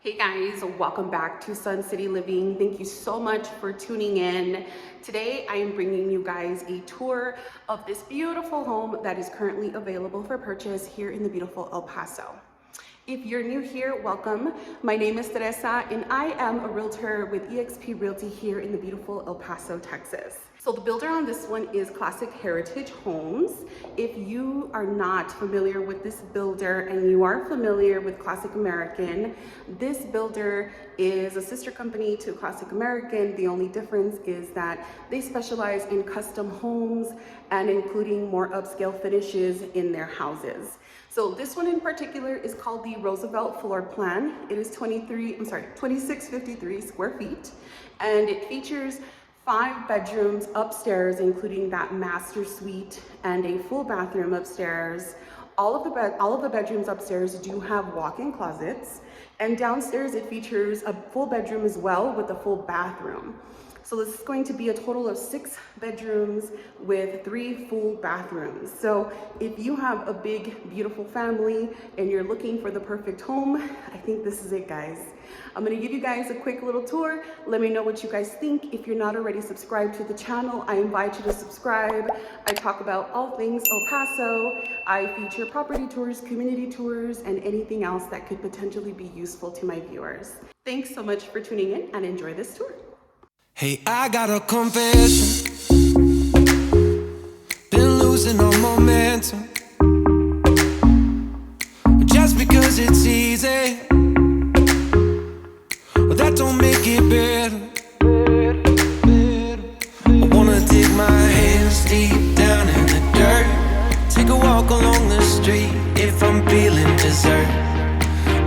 Hey guys, welcome back to Sun City Living. Thank you so much for tuning in. Today I am bringing you guys a tour of this beautiful home that is currently available for purchase here in the beautiful El Paso. If you're new here, welcome. My name is Teresa and I am a realtor with eXp Realty here in the beautiful El Paso, Texas. So the builder on this one is Classic Heritage Homes. If you are not familiar with this builder and you are familiar with Classic American, this builder is a sister company to Classic American. The only difference is that they specialize in custom homes and including more upscale finishes in their houses. So this one in particular is called the Roosevelt floor plan. It is 2653 square feet, and it features 5 bedrooms upstairs, including that master suite and a full bathroom upstairs. All of the bedrooms upstairs do have walk-in closets, and downstairs it features a full bedroom as well with a full bathroom. So this is going to be a total of 6 bedrooms with 3 full bathrooms. So if you have a big, beautiful family and you're looking for the perfect home, I think this is it, guys. I'm gonna give you guys a quick little tour. Let me know what you guys think. If you're not already subscribed to the channel, I invite you to subscribe. I talk about all things El Paso. I feature property tours, community tours, and anything else that could potentially be useful to my viewers. Thanks so much for tuning in and enjoy this tour. Hey, I got a confession. Been losing all momentum. Just because it's easy, well, that don't make it better. I wanna dig my hands deep down in the dirt. Take a walk along the street if I'm feeling dessert.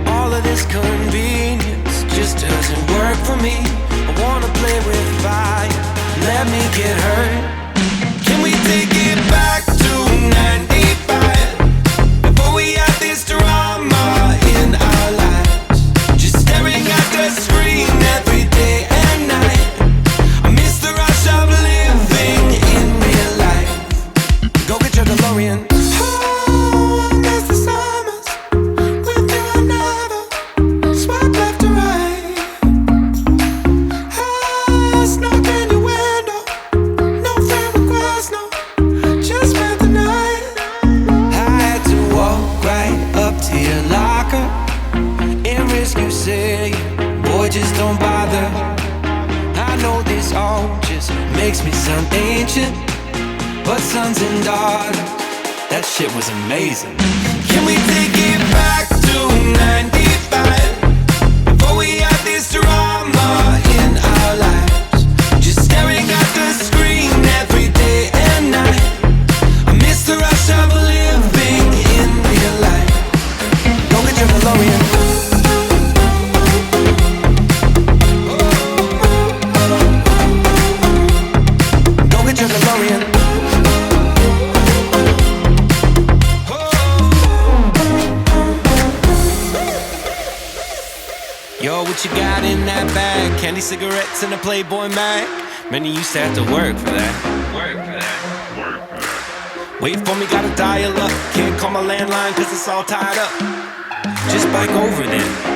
All of this convenience just doesn't work for me. I wanna play with fire, let me get hurt. Can we take it back to 95? Before we had this drama in our lives, just staring at the screen every day and night. I miss the rush of living in real life. Go get your DeLorean. Oh, I miss the summers with you and never swipe left to right. Knock on your window, no friend request, no, just spent the night. I had to walk right up to your locker and risk you saying, boy, just don't bother. I know this all just makes me sound ancient, but sons and daughters, that shit was amazing. Can we take it back to 95? Before we had this drama in our lives, staring at the screen every day and night. I miss the rush of living in real life. Go get your DeLorean. Go get your DeLorean. Yo, what you got in that bag? Candy, cigarettes, and a Playboy mag. Many used to have to work for that. Wait for me, gotta dial up. Can't call my landline cause it's all tied up. Just bike over then.